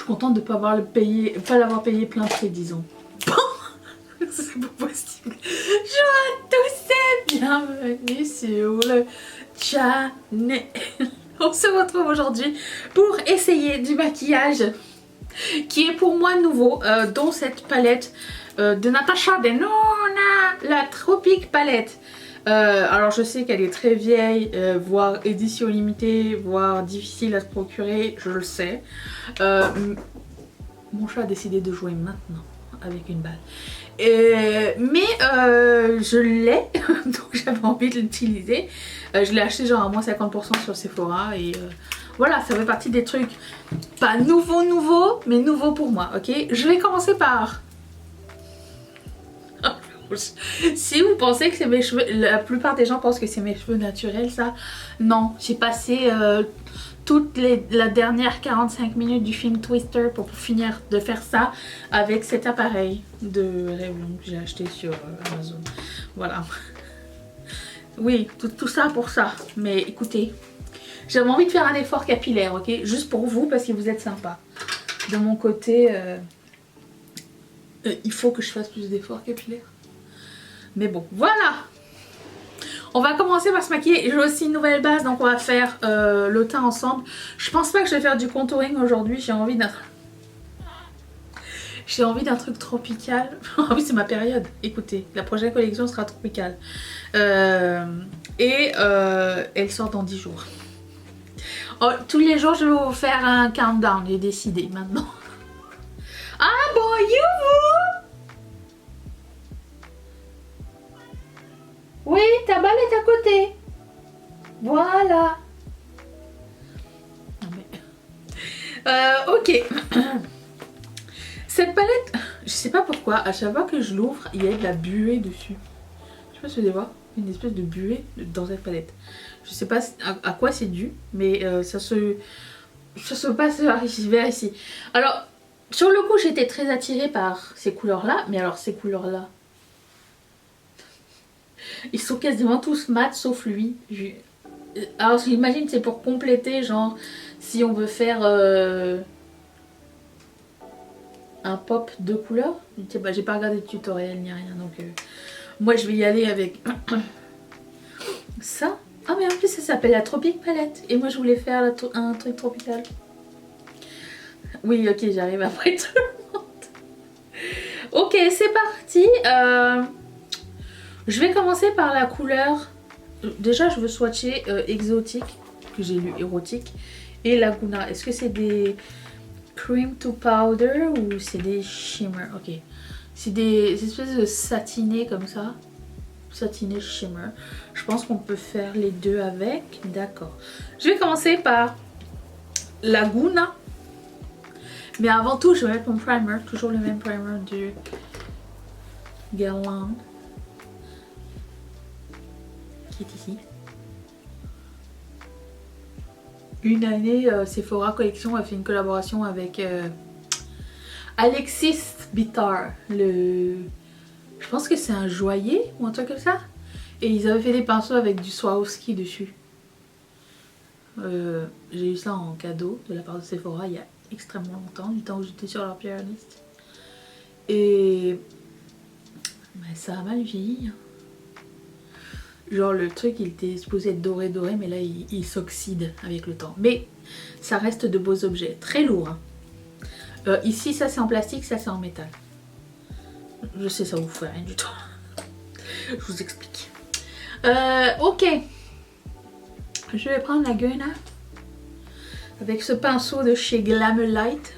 suis contente de ne pas l'avoir payé plein prix, disons. C'est pas possible. Bonjour à tous et bienvenue sur le channel. On se retrouve aujourd'hui pour essayer du maquillage qui est pour moi nouveau, dont cette palette de Natasha Denona, la Tropic palette. Alors je sais qu'elle est très vieille, voire édition limitée, voire difficile à se procurer, je le sais. Mon chat a décidé de jouer maintenant avec une balle. Mais je l'ai, donc j'avais envie de l'utiliser. Je l'ai acheté genre à moins 50% sur Sephora et voilà, ça fait partie des trucs pas nouveaux, mais nouveaux pour moi, ok? Je vais commencer par... Si vous pensez que c'est mes cheveux, la plupart des gens pensent que c'est mes cheveux naturels, ça, non. J'ai passé la dernière 45 minutes du film Twister pour finir de faire ça avec cet appareil de Revlon que j'ai acheté sur Amazon. Voilà. Oui, tout ça pour ça. Mais écoutez, j'avais envie de faire un effort capillaire, ok? Juste pour vous parce que vous êtes sympa. De mon côté, il faut que je fasse plus d'efforts capillaires. Mais bon, voilà. On va commencer par se maquiller. J'ai aussi une nouvelle base, donc on va faire le teint ensemble. Je pense pas que je vais faire du contouring aujourd'hui. J'ai envie d'un truc tropical. Ah oui, c'est ma période. Écoutez, la prochaine collection sera tropicale. Elle sort dans 10 jours. Oh, tous les jours, je vais vous faire un countdown. J'ai décidé maintenant. Ah bon, you! Oui, ta balle est à côté. Voilà. Non mais... ok. Cette palette, je sais pas pourquoi, à chaque fois que je l'ouvre, il y a de la buée dessus. Je sais pas si vous allez voir, une espèce de buée dans cette palette. Je sais pas à quoi c'est dû, mais ça se passe vers ici. Alors, sur le coup, j'étais très attirée par ces couleurs-là, mais alors ces couleurs-là... Ils sont quasiment tous mat sauf lui. Alors j'imagine c'est pour compléter, genre si on veut faire un pop de couleurs. Bah, j'ai pas regardé de tutoriel ni rien, donc moi je vais y aller avec ça. Ah mais en plus ça s'appelle la Tropic palette et moi je voulais faire un truc tropical. Oui, ok, j'arrive après tout le monde. Ok, c'est parti. Je vais commencer par la couleur. Déjà, je veux swatcher exotique, que j'ai lu érotique, et Laguna. Est-ce que c'est des cream to powder ou c'est des shimmer? Ok. C'est des espèces de satinés comme ça. Satiné shimmer. Je pense qu'on peut faire les deux avec. D'accord. Je vais commencer par Laguna. Mais avant tout, je vais mettre mon primer. Toujours le même primer du Guerlain. Qui est ici. Une année, Sephora Collection a fait une collaboration avec Alexis Bittar, je pense que c'est un joaillier ou un truc comme ça. Et ils avaient fait des pinceaux avec du Swarovski dessus. J'ai eu ça en cadeau de la part de Sephora il y a extrêmement longtemps, du temps où j'étais sur leur PR list. Et ça a mal vieilli. Genre le truc il était supposé être doré mais là il s'oxyde avec le temps. Mais ça reste de beaux objets, très lourds. Hein. Ici ça c'est en plastique, ça c'est en métal. Je sais ça vous fait rien du tout. Je vous explique. Ok. Je vais prendre la Guna avec ce pinceau de chez Glamelight.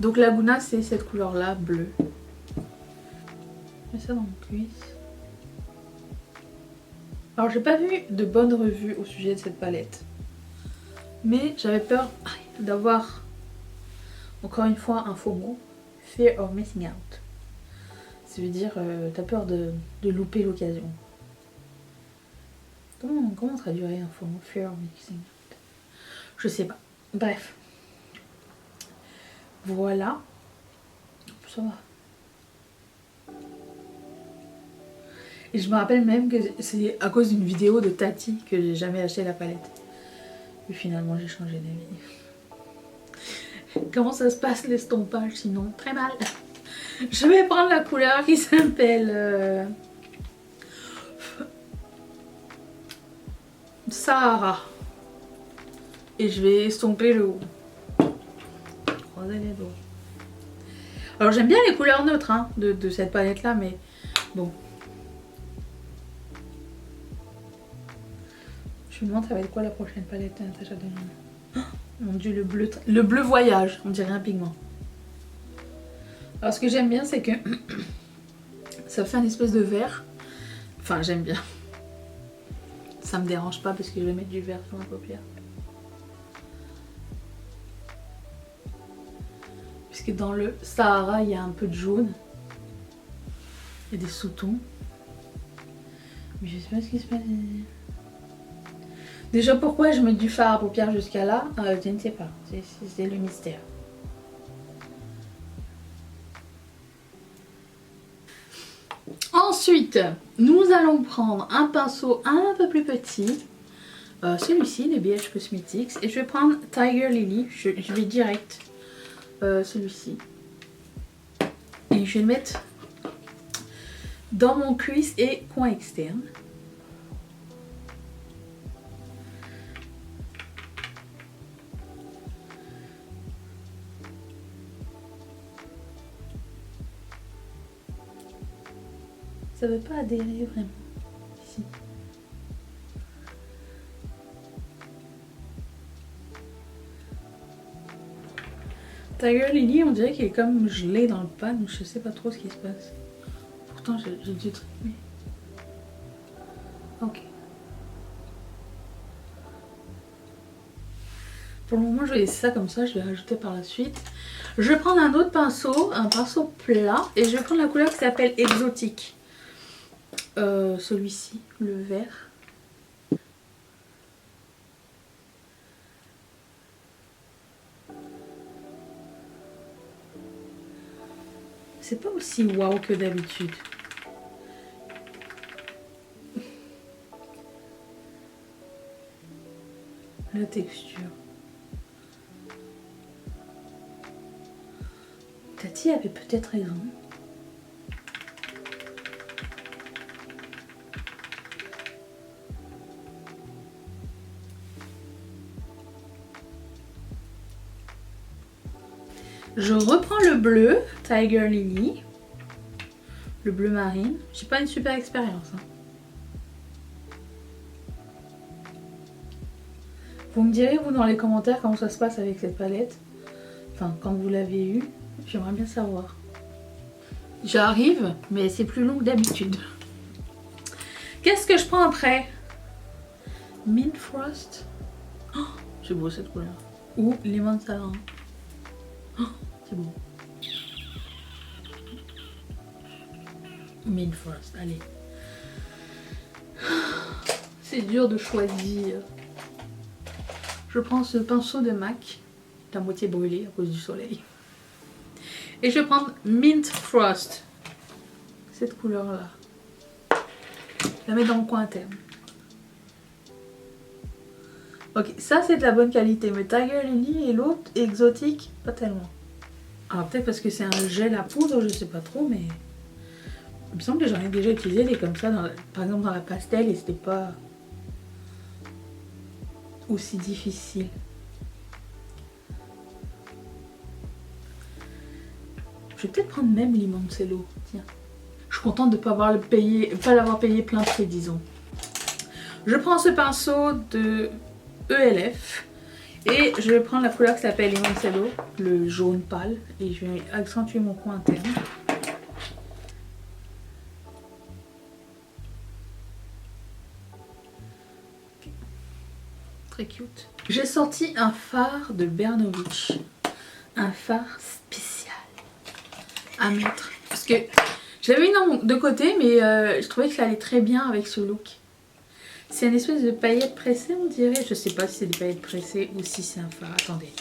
Donc Laguna c'est cette couleur là, bleue. Je mets ça dans mon cuisse. Alors j'ai pas vu de bonnes revues au sujet de cette palette. Mais j'avais peur d'avoir, encore une fois, un faux mot. Fear of missing out. Ça veut dire, t'as peur de louper l'occasion. Comment on traduirait un faux mot? Fear of missing out. Je sais pas. Bref. Voilà. Ça va. Et je me rappelle même que c'est à cause d'une vidéo de Tati que j'ai jamais acheté la palette. Et finalement j'ai changé d'avis. Comment ça se passe l'estompage sinon? Très mal. Je vais prendre la couleur qui s'appelle Sahara. Et je vais estomper le haut. Croisez les doigts. Alors j'aime bien les couleurs neutres hein, de cette palette là, mais bon. Je me demande ça va être quoi la prochaine palette Natacha Denona. Oh, mon dieu, le bleu voyage, on dirait un pigment. Alors ce que j'aime bien c'est que ça fait un espèce de vert. Enfin j'aime bien. Ça me dérange pas parce que je vais mettre du vert sur ma paupière. Puisque dans le Sahara il y a un peu de jaune. Il y a des sous-tons. Mais je sais pas ce qui se passe. Déjà pourquoi je mets du fard à paupières jusqu'à là, je ne sais pas. C'est le mystère. Ensuite, nous allons prendre un pinceau un peu plus petit. Celui-ci, de BH Cosmetics. Et je vais prendre Tiger Lily. Je vais direct. Celui-ci. Et je vais le mettre dans mon cuisse et coin externe. Ça veut pas adhérer vraiment. Ici. Tiger Lily, on dirait qu'il est comme gelé dans le pan, donc je sais pas trop ce qui se passe. Pourtant j'ai dû trimer. Ok. Pour le moment je vais laisser ça comme ça, je vais rajouter par la suite. Je vais prendre un autre pinceau, un pinceau plat, et je vais prendre la couleur qui s'appelle Exotique. Celui-ci, le vert. C'est pas aussi waouh que d'habitude. La texture. Tati avait peut-être raison. Je reprends le bleu, Tiger Lily. Le bleu marine. J'ai pas une super expérience. Hein. Vous me direz, vous, dans les commentaires, comment ça se passe avec cette palette. Enfin, quand vous l'avez eue. J'aimerais bien savoir. J'arrive, mais c'est plus long que d'habitude. Qu'est-ce que je prends après? Mint Frost. Oh, c'est beau cette couleur. Ou Lemon Sarin. Oh, c'est beau. Mint Frost, allez. C'est dur de choisir. Je prends ce pinceau de MAC, la moitié brûlé à cause du soleil. Et je vais prendre Mint Frost. Cette couleur-là. Je la mets dans le coin interne. Ok, ça c'est de la bonne qualité, mais Tiger Lily et l'autre, exotique, pas tellement. Alors peut-être parce que c'est un gel à poudre, je sais pas trop, mais... Il me semble que j'en ai déjà utilisé des comme ça, par exemple dans la pastel, et c'était pas aussi difficile. Je vais peut-être prendre même Limoncello, tiens. Je suis contente de ne pas l'avoir payé plein prix, disons. Je prends ce pinceau de ELF et je vais prendre la couleur qui s'appelle Limoncello, le jaune pâle, et je vais accentuer mon coin interne. Okay. Très cute. J'ai sorti un fard de Bernovitch, un fard spécial à mettre parce que je l'avais mis de côté, mais je trouvais que ça allait très bien avec ce look. C'est une espèce de paillettes pressées, on dirait. Je sais pas si c'est des paillettes pressées ou si c'est un fard. Attendez.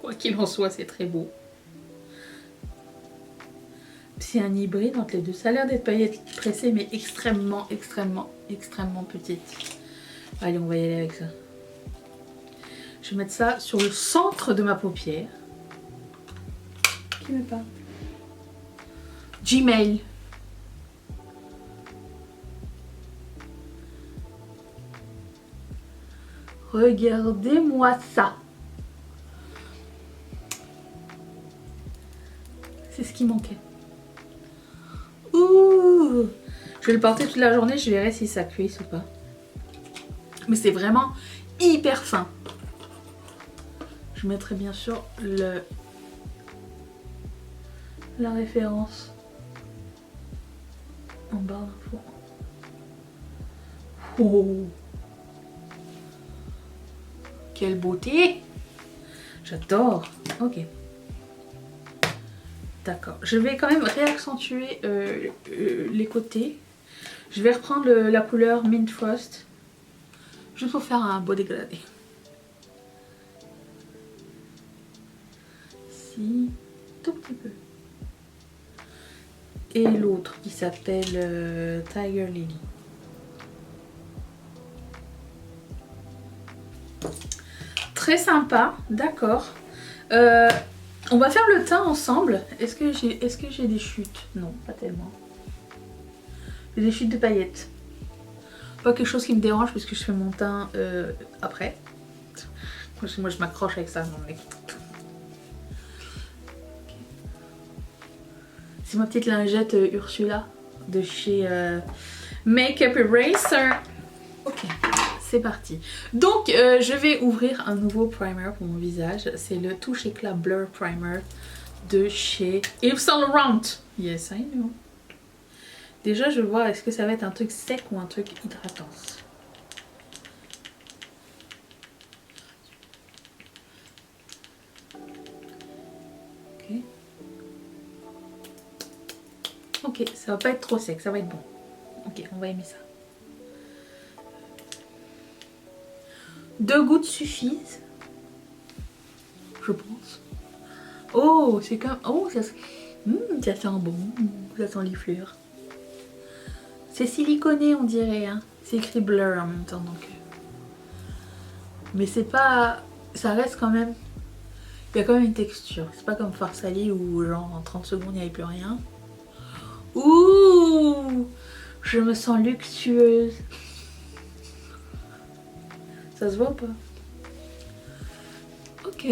Quoi qu'il en soit, c'est très beau. C'est un hybride entre les deux. Ça a l'air d'être paillettes pressées, mais extrêmement, extrêmement, extrêmement petites. Allez, on va y aller avec ça. Je vais mettre ça sur le centre de ma paupière. Qui me parle? Gmail. Regardez-moi ça. C'est ce qui manquait. Ouh! Je vais le porter toute la journée, je verrai si ça cuise ou pas. Mais c'est vraiment hyper fin. Je mettrai bien sûr la référence en barre d'infos. Oh! Quelle beauté! J'adore! Ok. D'accord. Je vais quand même réaccentuer les côtés. Je vais reprendre la couleur Mint Frost. Juste pour faire un beau dégradé. Si, tout petit peu. Et l'autre qui s'appelle Tiger Lily. Très sympa, d'accord. On va faire le teint ensemble. Est-ce que j'ai des chutes? Non, pas tellement. J'ai des chutes de paillettes. Pas quelque chose qui me dérange puisque je fais mon teint après. Moi je m'accroche avec ça. Non, mais... C'est ma petite lingette Ursula de chez Makeup Eraser. Ok, c'est parti. Donc je vais ouvrir un nouveau primer pour mon visage. C'est le Touche Éclat Blur Primer de chez Yves Saint Laurent. Yes, I know. Déjà je vois, est-ce que ça va être un truc sec ou un truc hydratant? Ok. Ok, ça va pas être trop sec, ça va être bon. Ok, on va aimer ça. 2 gouttes suffisent, je pense. Oh, c'est comme... Oh, ça sent bon, ça sent les fleurs. C'est siliconé, on dirait, hein. C'est écrit blur en même temps, donc... Mais c'est pas... Ça reste quand même... Il y a quand même une texture. C'est pas comme Farsali où, genre, en 30 secondes, il n'y avait plus rien. Ouh! Je me sens luxueuse. Ça se voit ou pas? Ok.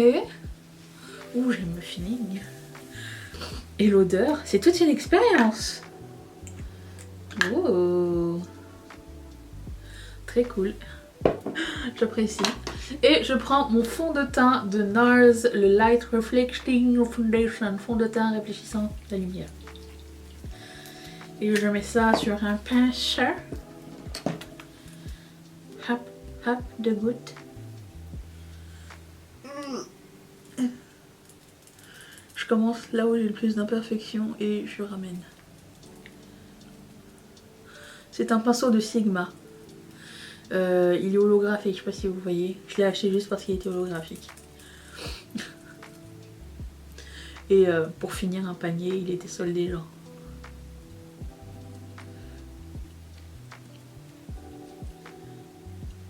Ouh, j'aime le feeling. Et l'odeur, c'est toute une expérience. Oh. Très cool. J'apprécie. Et je prends mon fond de teint de NARS, le Light Reflecting Foundation. Fond de teint réfléchissant la lumière. Et je mets ça sur un pinceau. Hop, hop, 2 gouttes. Je commence là où j'ai le plus d'imperfections et je ramène. C'est un pinceau de Sigma. Il est holographique, je sais pas si vous voyez. Je l'ai acheté juste parce qu'il était holographique. Et pour finir un panier, il était soldé genre.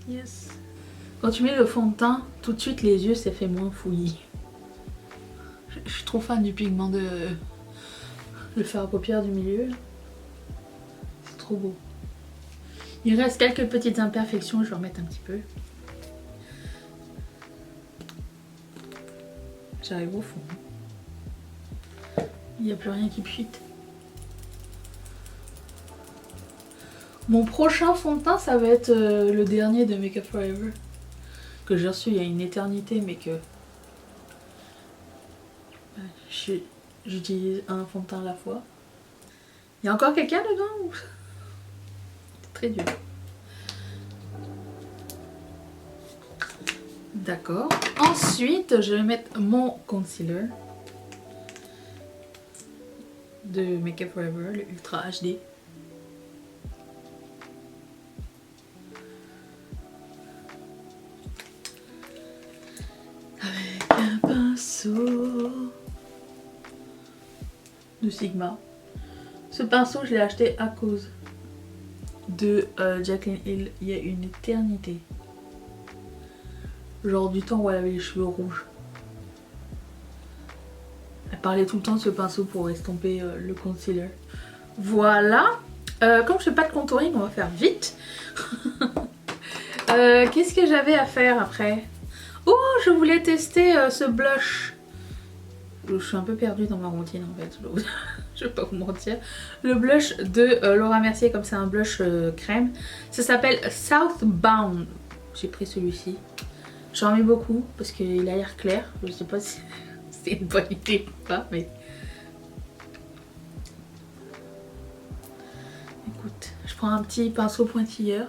Yes. Quand tu mets le fond de teint, tout de suite les yeux ça fait moins fouillis. Je suis trop fan du pigment de le fard à paupières du milieu. C'est trop beau. Il reste quelques petites imperfections, je vais en remettre un petit peu. J'arrive au fond. Il n'y a plus rien qui pchite. Mon prochain fond de teint, ça va être le dernier de Make Up Forever. Que j'ai reçu il y a une éternité, mais que... J'utilise un fond de teint à la fois. Il y a encore quelqu'un dedans? C'est très dur. D'accord. Ensuite, je vais mettre mon concealer de Make Up Forever, le Ultra HD. Avec un pinceau de Sigma. Ce pinceau, je l'ai acheté à cause de Jaclyn Hill il y a une éternité. Genre du temps où elle avait les cheveux rouges. Elle parlait tout le temps de ce pinceau pour estomper le concealer. Voilà. Comme je fais pas de contouring, on va faire vite. Qu'est-ce que j'avais à faire après? Oh, je voulais tester ce blush. Je suis un peu perdue dans ma routine en fait. Je vais pas vous mentir. Le blush de Laura Mercier, comme c'est un blush crème. Ça s'appelle Southbound. J'ai pris celui-ci. J'en mets beaucoup parce qu'il a l'air clair. Je sais pas si c'est une bonne idée ou pas, mais... Écoute, je prends un petit pinceau pointilleur.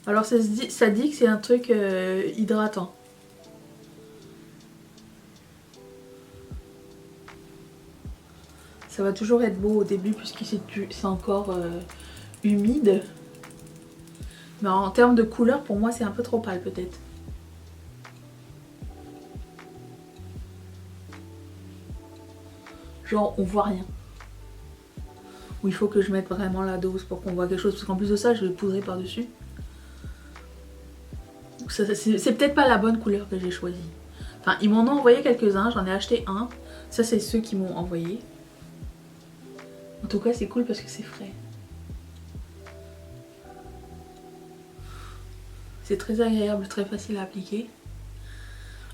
Alors ça dit que c'est un truc hydratant. Ça va toujours être beau au début puisque c'est encore humide. Mais en termes de couleur, pour moi, c'est un peu trop pâle peut-être. Genre, on voit rien. Ou il faut que je mette vraiment la dose pour qu'on voit quelque chose. Parce qu'en plus de ça, je vais poudrer par-dessus. C'est peut-être pas la bonne couleur que j'ai choisie. Enfin, ils m'en ont envoyé quelques-uns. J'en ai acheté un. Ça, c'est ceux qui m'ont envoyé. En tout cas, c'est cool parce que c'est frais. C'est très agréable, très facile à appliquer.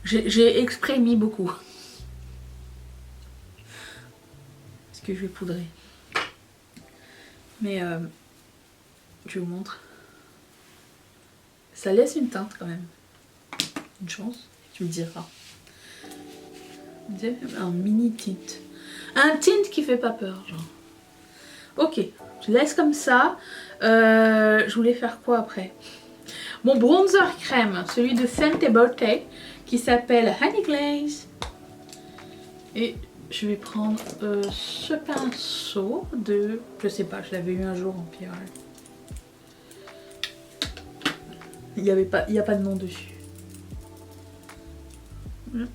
J'ai exprès mis beaucoup. Parce que je vais poudrer. Mais je vous montre. Ça laisse une teinte quand même. Une chance, tu me diras. Un mini tint. Un tint qui fait pas peur, genre. Ok, je laisse comme ça. Je voulais faire quoi après? Mon bronzer crème, celui de Fenty Beauté, qui s'appelle Honey Glaze. Et je vais prendre ce pinceau de... Je sais pas, je l'avais eu un jour en Pierre. Il n'y a pas de nom dessus.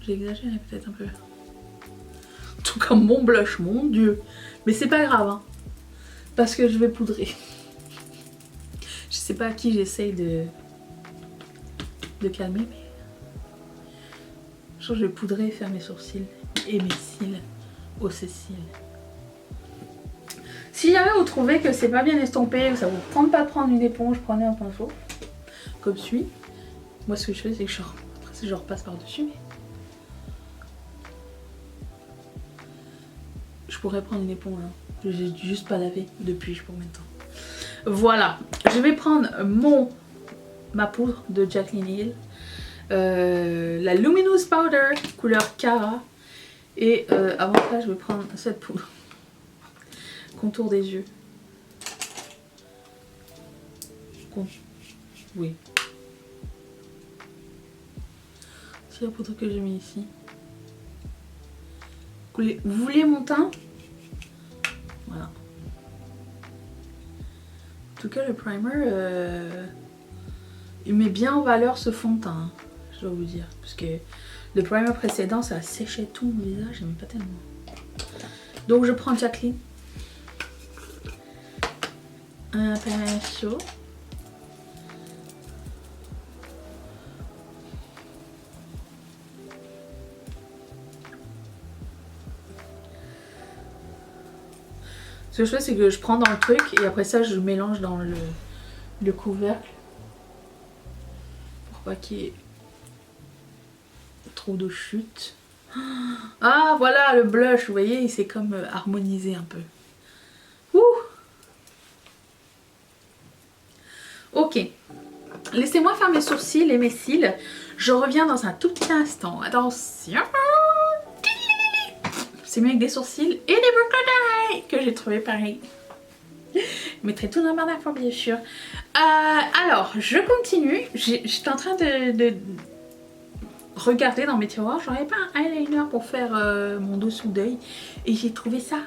J'ai exagéré peut-être un peu. Tout comme mon blush, mon dieu. Mais c'est pas grave, hein, parce que je vais poudrer. Je sais pas à qui j'essaye de calmer, mais je vais poudrer et faire mes sourcils et mes cils aux cils. Si jamais vous trouvez que c'est pas bien estompé, que ça vous tente pas de prendre une éponge, prenez un pinceau comme celui. Moi ce que je fais c'est que je repasse par dessus, mais je pourrais prendre une éponge, hein. J'ai juste pas lavé depuis je sais pas combien de temps. Voilà, je vais prendre ma poudre de Jaclyn Hill, la Luminous Powder couleur Cara, et avant ça je vais prendre cette poudre contour des yeux. Oui, c'est la poudre que j'ai mis ici. Vous voulez mon teint? Voilà. En tout cas le primer il met bien en valeur ce fond de teint, hein, je dois vous dire, parce que le primer précédent ça séchait tout mon visage, j'aimais pas tellement. Donc je prends Jaclyn, un pinceau, ce que je fais c'est que je prends dans le truc et après ça je mélange dans le couvercle pour pas qu'il y ait trop de chute. Ah voilà le blush, vous voyez il s'est comme harmonisé un peu. Ouh. Ok, laissez-moi faire mes sourcils et mes cils. Je reviens dans un tout petit instant. Attention. C'est mieux avec des sourcils et des boucles d'oreilles que j'ai trouvé pareil. Je mettrai tout dans la barre d'infos bien sûr. Alors, je continue. J'étais en train de regarder dans mes tiroirs. J'aurais pas un eyeliner pour faire mon dessous d'œil. Et j'ai trouvé ça.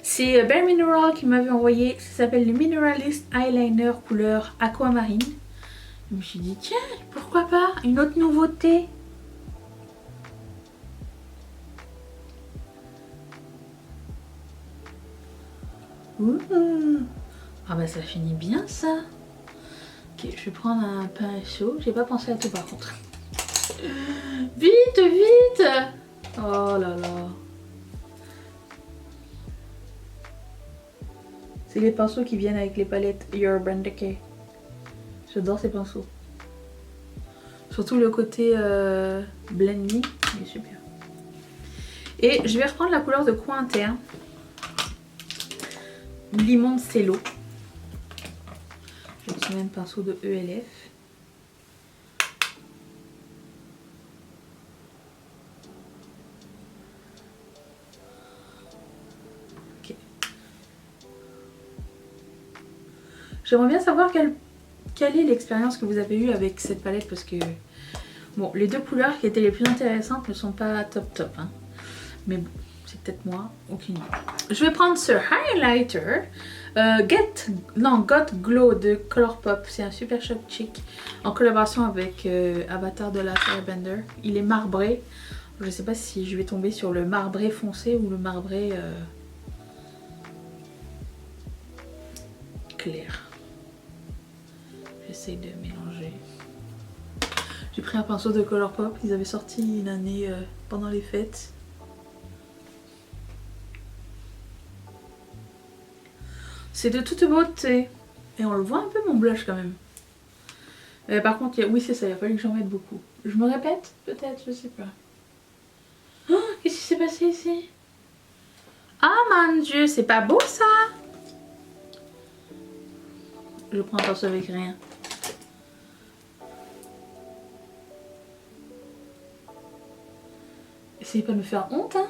C'est Bare Mineral qui m'avait envoyé. Ça s'appelle le Mineralist Eyeliner couleur Aquamarine. Je me suis dit, tiens, pourquoi pas une autre nouveauté. Ouh. Ah bah ça finit bien ça. Ok, je vais prendre un pinceau. J'ai pas pensé à tout par contre. Vite, vite. Oh là là. C'est les pinceaux qui viennent avec les palettes Urban Decay. J'adore ces pinceaux. Surtout le côté blending, il est super. Et je vais reprendre la couleur de coin interne. Limoncello. Je vais le même pinceau de ELF. Ok. J'aimerais bien savoir quelle est l'expérience que vous avez eue avec cette palette parce que bon, les deux couleurs qui étaient les plus intéressantes ne sont pas top hein. Mais bon, c'est peut-être moi, aucune idée. Je vais prendre ce highlighter Got Glow de Colourpop. C'est un super shop chic en collaboration avec Avatar de la Firebender. Il est marbré. Je ne sais pas si je vais tomber sur le marbré foncé ou le marbré clair. J'essaie de mélanger. J'ai pris un pinceau de Colourpop qu'ils avaient sorti une année pendant les fêtes. C'est de toute beauté. Et on le voit un peu mon blush quand même. Par contre, oui c'est ça, il a fallu que j'en mette beaucoup. Je me répète peut-être, je sais pas. Oh, qu'est-ce qui s'est passé ici? Ah mon dieu, c'est pas beau ça. Je prends un pinceau avec rien. Essayez pas de me faire honte hein.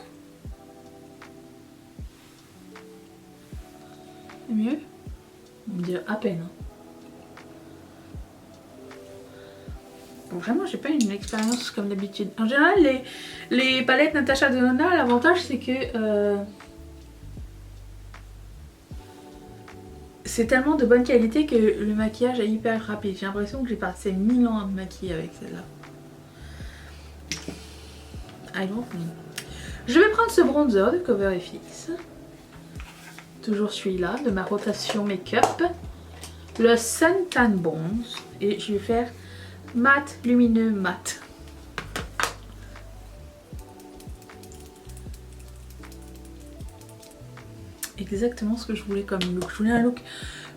C'est mieux? On me dit à peine. Hein. Bon, vraiment, j'ai pas une expérience comme d'habitude. En général, les palettes Natasha Denona, l'avantage c'est que c'est tellement de bonne qualité que le maquillage est hyper rapide. J'ai l'impression que j'ai passé 1000 ans à me maquiller avec celle-là. I don't know. Je vais prendre ce bronzer de Cover FX. Toujours celui-là de ma rotation make-up. Le Suntan Bronze. Et je vais faire mat, lumineux, mat. Exactement ce que je voulais comme look. Je voulais un look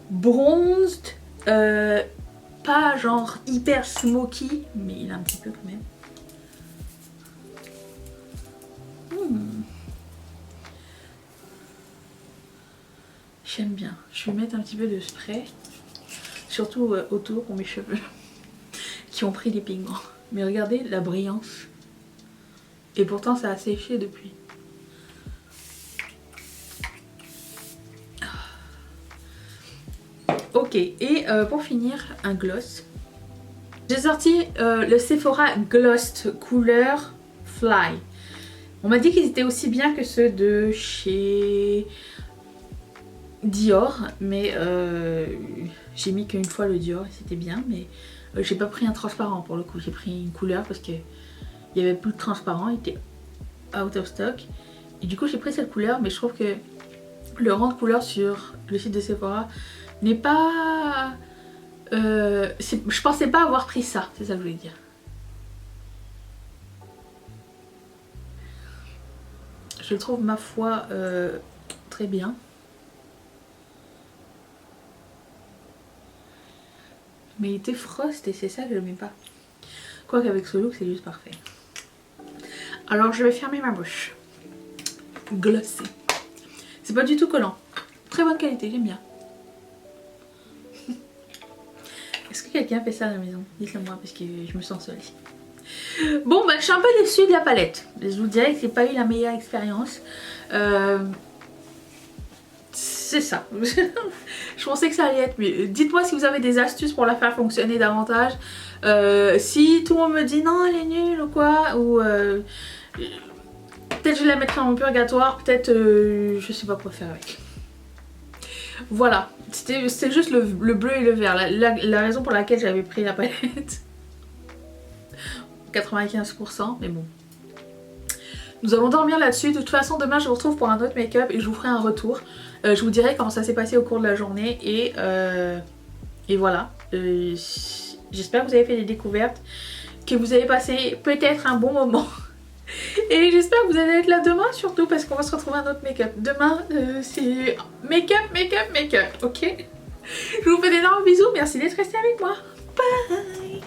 bronzed. Pas genre hyper smoky. Mais il a un petit peu quand même. J'aime bien. Je vais mettre un petit peu de spray. Surtout autour pour mes cheveux. Qui ont pris des pigments. Mais regardez la brillance. Et pourtant ça a séché depuis. Ok, et pour finir, un gloss. J'ai sorti le Sephora Gloss couleur Fly. On m'a dit qu'ils étaient aussi bien que ceux de chez Dior, mais j'ai mis qu'une fois le Dior et c'était bien, mais j'ai pas pris un transparent pour le coup, j'ai pris une couleur parce que il y avait plus de transparent, il était out of stock et du coup j'ai pris cette couleur, mais je trouve que le rang de couleur sur le site de Sephora n'est pas... je pensais pas avoir pris ça, c'est ça que je voulais dire. Je le trouve ma foi très bien. Mais il était frost et c'est ça que je n'aimais pas. Quoique avec ce look c'est juste parfait. Alors je vais fermer ma bouche. Glossé. C'est pas du tout collant. Très bonne qualité, j'aime bien. Est-ce que quelqu'un fait ça à la maison? Dites-le moi parce que je me sens seule ici. Bon bah je suis un peu déçue de la palette. Je vous dirais que j'ai pas eu la meilleure expérience. C'est ça. Je pensais que ça allait être mieux. Dites-moi si vous avez des astuces pour la faire fonctionner davantage. Si tout le monde me dit non elle est nulle ou quoi, ou peut-être je vais la mettre dans mon purgatoire, peut-être je sais pas quoi faire avec. Voilà, c'était juste le bleu et le vert, la raison pour laquelle j'avais pris la palette. 95%, mais bon. Nous allons dormir là-dessus. De toute façon, demain je vous retrouve pour un autre make-up et je vous ferai un retour. Je vous dirai comment ça s'est passé au cours de la journée et voilà. J'espère que vous avez fait des découvertes, que vous avez passé peut-être un bon moment. Et j'espère que vous allez être là demain surtout parce qu'on va se retrouver un autre make-up. Demain c'est make-up, ok. Je vous fais d'énormes bisous, merci d'être resté avec moi. Bye.